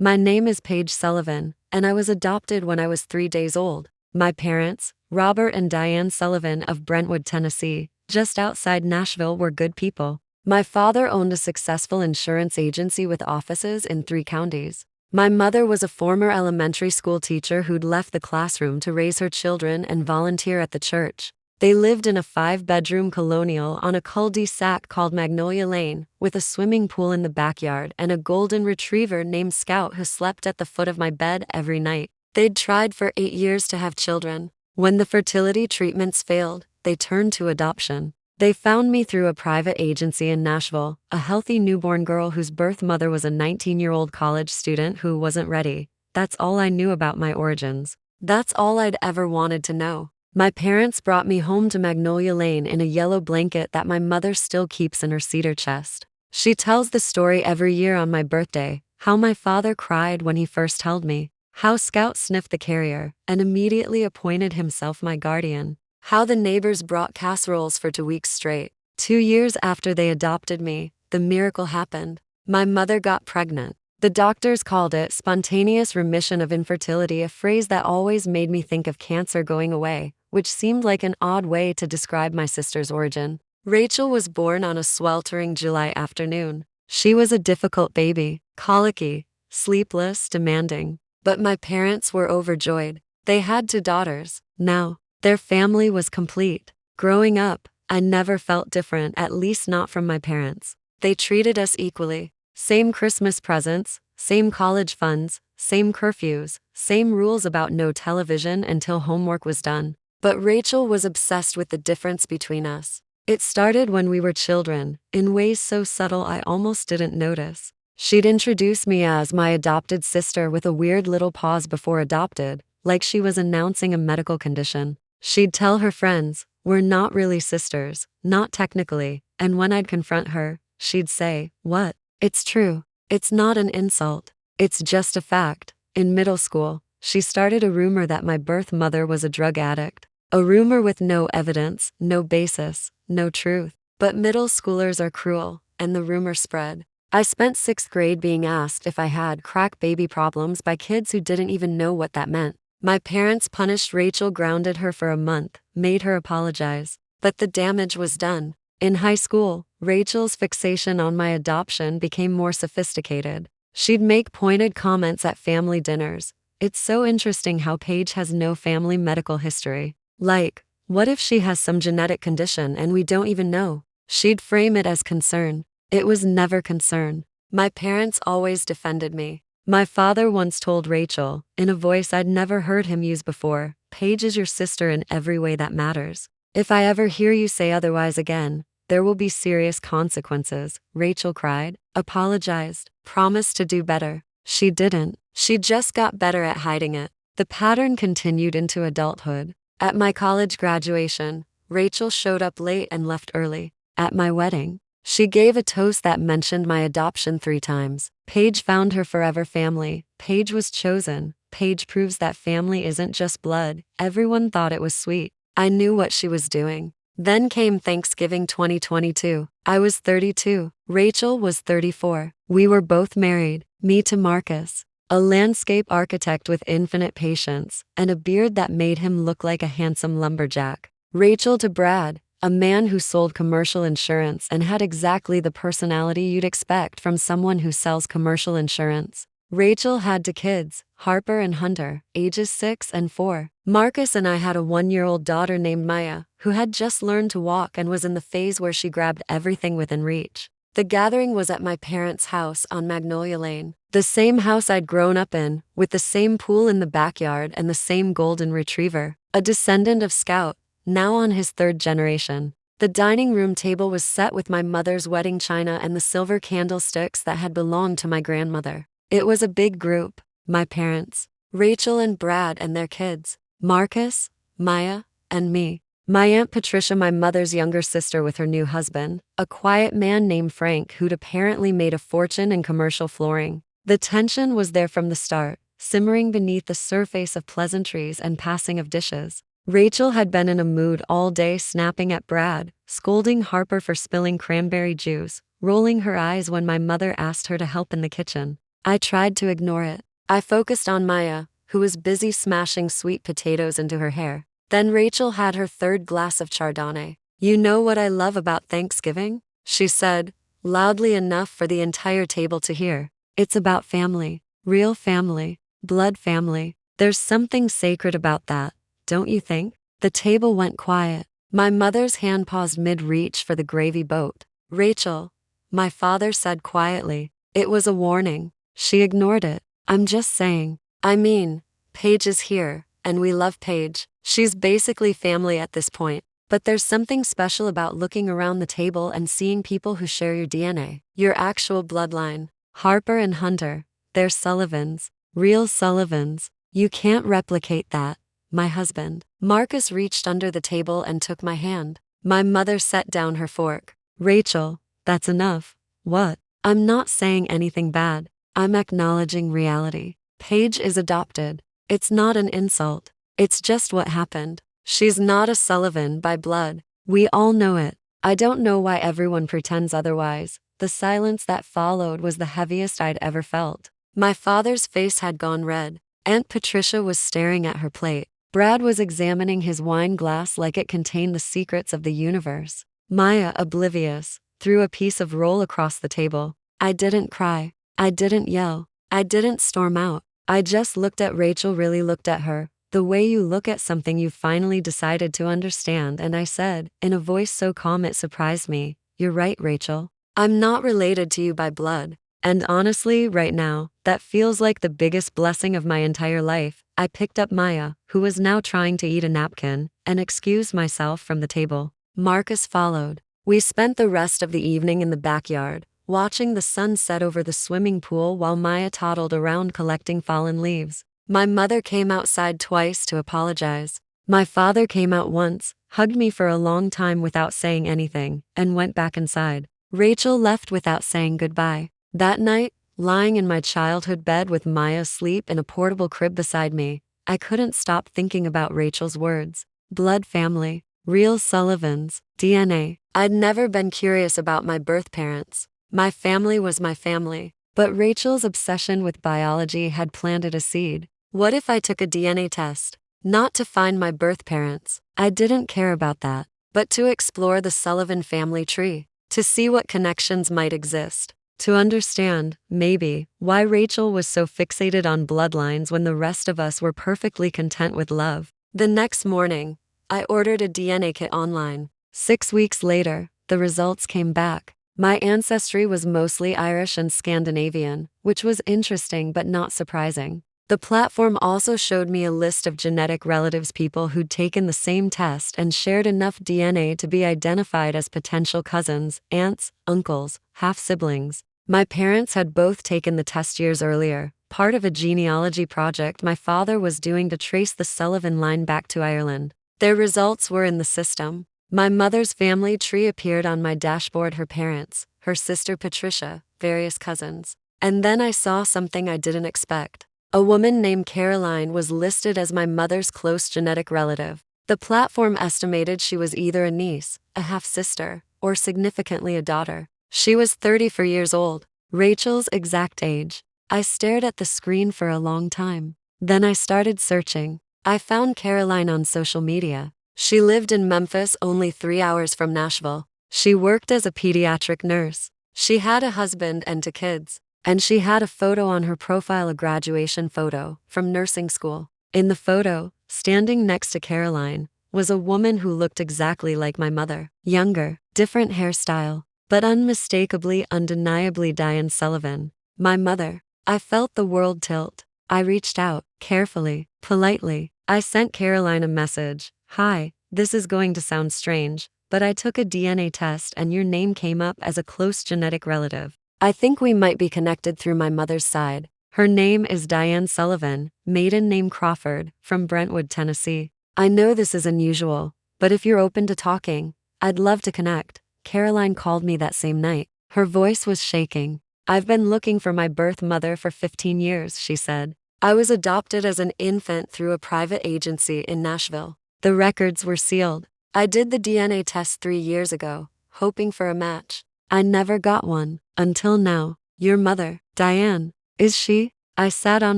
My name is Paige Sullivan, and I was adopted when I was 3 days old. My parents, Robert and Diane Sullivan of Brentwood, Tennessee, just outside Nashville, were good people. My father owned a successful insurance agency with offices in 3 counties. My mother was a former elementary school teacher who'd left the classroom to raise her children and volunteer at the church. They lived in a 5-bedroom colonial on a cul-de-sac called Magnolia Lane, with a swimming pool in the backyard and a golden retriever named Scout who slept at the foot of my bed every night. They'd tried for 8 years to have children. When the fertility treatments failed, they turned to adoption. They found me through a private agency in Nashville, a healthy newborn girl whose birth mother was a 19-year-old college student who wasn't ready. That's all I knew about my origins. That's all I'd ever wanted to know. My parents brought me home to Magnolia Lane in a yellow blanket that my mother still keeps in her cedar chest. She tells the story every year on my birthday, how my father cried when he first held me, how Scout sniffed the carrier and immediately appointed himself my guardian, how the neighbors brought casseroles for 2 weeks straight. 2 years after they adopted me, the miracle happened. My mother got pregnant. The doctors called it spontaneous remission of infertility, a phrase that always made me think of cancer going away, which seemed like an odd way to describe my sister's origin. Rachel was born on a sweltering July afternoon. She was a difficult baby, colicky, sleepless, demanding. But my parents were overjoyed. They had 2 daughters. Now, their family was complete. Growing up, I never felt different, at least not from my parents. They treated us equally. Same Christmas presents, same college funds, same curfews, same rules about no television until homework was done. But Rachel was obsessed with the difference between us. It started when we were children, in ways so subtle I almost didn't notice. She'd introduce me as my adopted sister with a weird little pause before adopted, like she was announcing a medical condition. She'd tell her friends, "We're not really sisters, not technically," and when I'd confront her, she'd say, "What? It's true. It's not an insult. It's just a fact." In middle school, she started a rumor that my birth mother was a drug addict. A rumor with no evidence, no basis, no truth. But middle schoolers are cruel, and the rumor spread. I spent 6th grade being asked if I had crack baby problems by kids who didn't even know what that meant. My parents punished Rachel, grounded her for a month, made her apologize. But the damage was done. In high school, Rachel's fixation on my adoption became more sophisticated. She'd make pointed comments at family dinners. "It's so interesting how Paige has no family medical history." Like, what if she has some genetic condition and we don't even know? She'd frame it as concern. It was never concern. My parents always defended me. My father once told Rachel, in a voice I'd never heard him use before, "Paige is your sister in every way that matters. If I ever hear you say otherwise again, there will be serious consequences." Rachel cried, apologized, promised to do better. She didn't. She just got better at hiding it. The pattern continued into adulthood. At my college graduation, Rachel showed up late and left early. At my wedding, she gave a toast that mentioned my adoption 3 times. Paige found her forever family. Paige was chosen. Paige proves that family isn't just blood. Everyone thought it was sweet. I knew what she was doing. Then came Thanksgiving 2022. I was 32. Rachel was 34. We were both married. Me to Marcus, a landscape architect with infinite patience and a beard that made him look like a handsome lumberjack. Rachel to Brad, a man who sold commercial insurance and had exactly the personality you'd expect from someone who sells commercial insurance. Rachel had 2 kids, Harper and Hunter, ages 6 and 4. Marcus and I had a 1-year-old daughter named Maya, who had just learned to walk and was in the phase where she grabbed everything within reach. The gathering was at my parents' house on Magnolia Lane, the same house I'd grown up in, with the same pool in the backyard and the same golden retriever, a descendant of Scout, now on his 3rd generation. The dining room table was set with my mother's wedding china and the silver candlesticks that had belonged to my grandmother. It was a big group. My parents, Rachel and Brad and their kids, Marcus, Maya, and me. My Aunt Patricia, my mother's younger sister, with her new husband, a quiet man named Frank who'd apparently made a fortune in commercial flooring. The tension was there from the start, simmering beneath the surface of pleasantries and passing of dishes. Rachel had been in a mood all day, snapping at Brad, scolding Harper for spilling cranberry juice, rolling her eyes when my mother asked her to help in the kitchen. I tried to ignore it. I focused on Maya, who was busy smashing sweet potatoes into her hair. Then Rachel had her third glass of Chardonnay. "You know what I love about Thanksgiving?" she said, loudly enough for the entire table to hear. "It's about family. Real family. Blood family. There's something sacred about that, don't you think?" The table went quiet. My mother's hand paused mid-reach for the gravy boat. "Rachel," my father said quietly. It was a warning. She ignored it. "I'm just saying. I mean, Paige is here, and we love Paige. She's basically family at this point. But there's something special about looking around the table and seeing people who share your DNA, your actual bloodline. Harper and Hunter, they're Sullivans. Real Sullivans. You can't replicate that." My husband, Marcus, reached under the table and took my hand. My mother set down her fork. "Rachel, that's enough." "What?" "I'm not saying anything bad. I'm acknowledging reality. Paige is adopted. It's not an insult. It's just what happened. She's not a Sullivan by blood. We all know it. I don't know why everyone pretends otherwise." The silence that followed was the heaviest I'd ever felt. My father's face had gone red. Aunt Patricia was staring at her plate. Brad was examining his wine glass like it contained the secrets of the universe. Maya, oblivious, threw a piece of roll across the table. I didn't cry. I didn't yell. I didn't storm out. I just looked at Rachel, really looked at her, the way you look at something you finally decided to understand, and I said, in a voice so calm it surprised me, "You're right, Rachel. I'm not related to you by blood. And honestly, right now, that feels like the biggest blessing of my entire life." I picked up Maya, who was now trying to eat a napkin, and excused myself from the table. Marcus followed. We spent the rest of the evening in the backyard, watching the sun set over the swimming pool while Maya toddled around collecting fallen leaves. My mother came outside twice to apologize. My father came out once, hugged me for a long time without saying anything, and went back inside. Rachel left without saying goodbye. That night, lying in my childhood bed with Maya asleep in a portable crib beside me, I couldn't stop thinking about Rachel's words. Blood family. Real Sullivans. DNA. I'd never been curious about my birth parents. My family was my family. But Rachel's obsession with biology had planted a seed. What if I took a DNA test? Not to find my birth parents. I didn't care about that. But to explore the Sullivan family tree. To see what connections might exist. To understand, maybe, why Rachel was so fixated on bloodlines when the rest of us were perfectly content with love. The next morning, I ordered a DNA kit online. 6 weeks later, the results came back. My ancestry was mostly Irish and Scandinavian, which was interesting but not surprising. The platform also showed me a list of genetic relatives, people who'd taken the same test and shared enough DNA to be identified as potential cousins, aunts, uncles, half-siblings. My parents had both taken the test years earlier, part of a genealogy project my father was doing to trace the Sullivan line back to Ireland. Their results were in the system. My mother's family tree appeared on my dashboard: her parents, her sister Patricia, various cousins. And then I saw something I didn't expect. A woman named Caroline was listed as my mother's close genetic relative. The platform estimated she was either a niece, a half-sister, or significantly a daughter. She was 34 years old, Rachel's exact age. I stared at the screen for a long time. Then I started searching. I found Caroline on social media. She lived in Memphis, only 3 hours from Nashville. She worked as a pediatric nurse. She had a husband and 2 kids. And she had a photo on her profile, a graduation photo from nursing school. In the photo, standing next to Caroline, was a woman who looked exactly like my mother. Younger, different hairstyle, but unmistakably, undeniably Diane Sullivan. My mother. I felt the world tilt. I reached out, carefully, politely. I sent Caroline a message. "Hi, this is going to sound strange, but I took a DNA test and your name came up as a close genetic relative. I think we might be connected through my mother's side. Her name is Diane Sullivan, maiden name Crawford, from Brentwood, Tennessee. I know this is unusual, but if you're open to talking, I'd love to connect." Caroline called me that same night. Her voice was shaking. "I've been looking for my birth mother for 15 years, she said. "I was adopted as an infant through a private agency in Nashville. The records were sealed. I did the DNA test 3 years ago, hoping for a match. I never got one, until now. Your mother, Diane, Is she? I sat on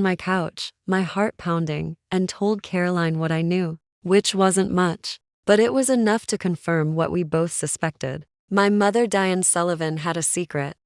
my couch, my heart pounding, and told Caroline what I knew, which wasn't much, but it was enough to confirm what we both suspected. My mother, Diane Sullivan, had a secret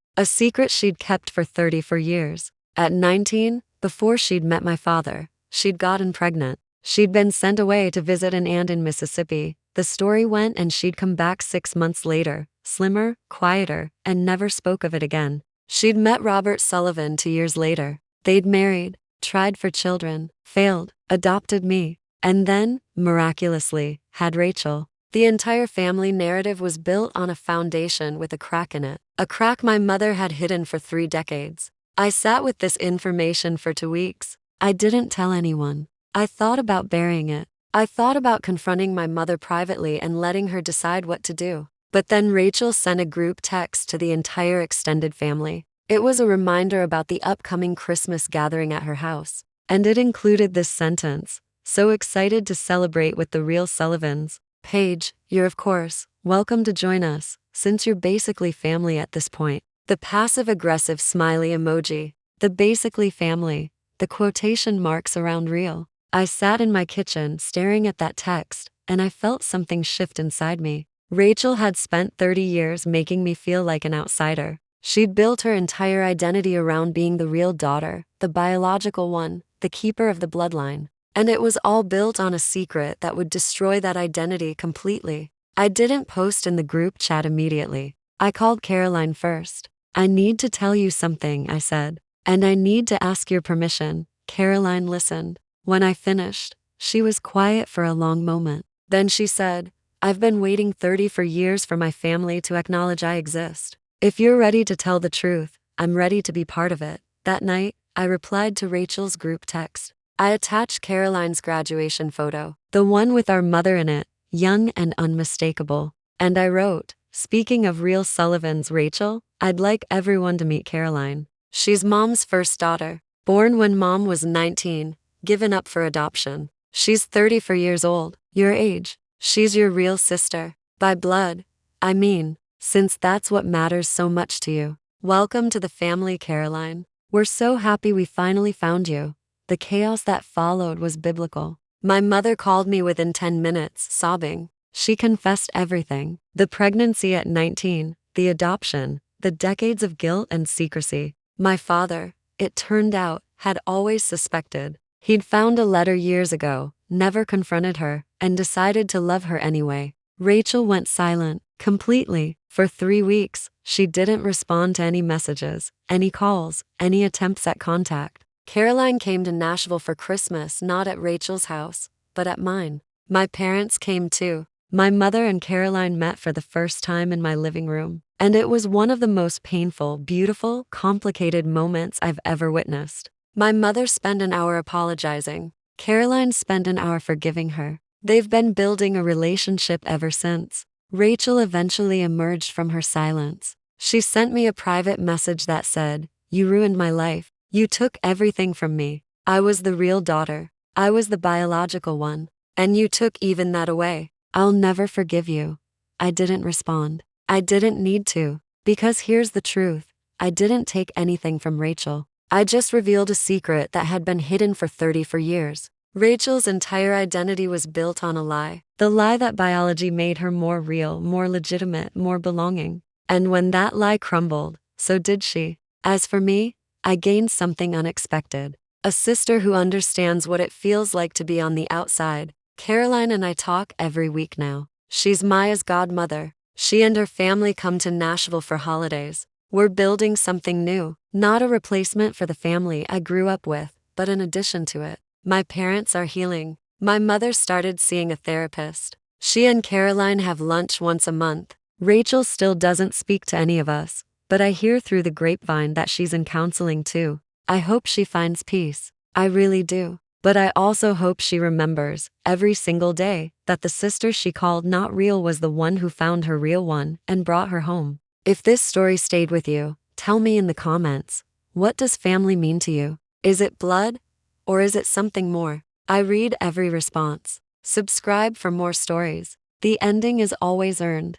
she'd kept for 34 years. At 19, before she'd met my father, she'd gotten pregnant. She'd been sent away to visit an aunt in Mississippi. The story went and she'd come back 6 months later, slimmer, quieter, and never spoke of it again. She'd met Robert Sullivan 2 years later. They'd married, tried for children, failed, adopted me, and then, miraculously, had Rachel. The entire family narrative was built on a foundation with a crack in it, a crack my mother had hidden for 3 decades. I sat with this information for 2 weeks. I didn't tell anyone. I thought about burying it. I thought about confronting my mother privately and letting her decide what to do. But then Rachel sent a group text to the entire extended family. It was a reminder about the upcoming Christmas gathering at her house. And it included this sentence: "So excited to celebrate with the real Sullivans. Paige, you're of course welcome to join us, since you're basically family at this point." The passive-aggressive smiley emoji. The basically family. The quotation marks around real. I sat in my kitchen staring at that text, and I felt something shift inside me. Rachel had spent 30 years making me feel like an outsider. She'd built her entire identity around being the real daughter, the biological one, the keeper of the bloodline. And it was all built on a secret that would destroy that identity completely. I didn't post in the group chat immediately. I called Caroline first. "I need to tell you something," I said. "And I need to ask your permission." Caroline listened. When I finished, she was quiet for a long moment. Then she said, "I've been waiting 34 years for my family to acknowledge I exist. If you're ready to tell the truth, I'm ready to be part of it." That night, I replied to Rachel's group text. I attached Caroline's graduation photo, the one with our mother in it, young and unmistakable. And I wrote, "Speaking of real Sullivans, Rachel, I'd like everyone to meet Caroline. She's Mom's first daughter, born when Mom was 19, given up for adoption. She's 34 years old, your age. She's your real sister. By blood, I mean, since that's what matters so much to you. Welcome to the family, Caroline. We're so happy we finally found you." The chaos that followed was biblical. My mother called me within 10 minutes, sobbing. She confessed everything: the pregnancy at 19, the adoption, the decades of guilt and secrecy. My father, it turned out, had always suspected. He'd found a letter years ago, never confronted her, and decided to love her anyway. Rachel went silent, completely. For 3 weeks, she didn't respond to any messages, any calls, any attempts at contact. Caroline came to Nashville for Christmas, not at Rachel's house, but at mine. My parents came too. My mother and Caroline met for the first time in my living room, and it was one of the most painful, beautiful, complicated moments I've ever witnessed. My mother spent an hour apologizing. Caroline spent an hour forgiving her. They've been building a relationship ever since. Rachel eventually emerged from her silence. She sent me a private message that said, "You ruined my life. You took everything from me. I was the real daughter. I was the biological one. And you took even that away. I'll never forgive you." I didn't respond. I didn't need to. Because here's the truth. I didn't take anything from Rachel. I just revealed a secret that had been hidden for 34 years. Rachel's entire identity was built on a lie. The lie that biology made her more real, more legitimate, more belonging. And when that lie crumbled, so did she. As for me, I gained something unexpected. A sister who understands what it feels like to be on the outside. Caroline and I talk every week now. She's Maya's godmother. She and her family come to Nashville for holidays. We're building something new, not a replacement for the family I grew up with, but an addition to it. My parents are healing. My mother started seeing a therapist. She and Caroline have lunch once a month. Rachel still doesn't speak to any of us, but I hear through the grapevine that she's in counseling too. I hope she finds peace. I really do. But I also hope she remembers, every single day, that the sister she called not real was the one who found her real one and brought her home. If this story stayed with you, tell me in the comments. What does family mean to you? Is it blood? Or is it something more? I read every response. Subscribe for more stories. The ending is always earned.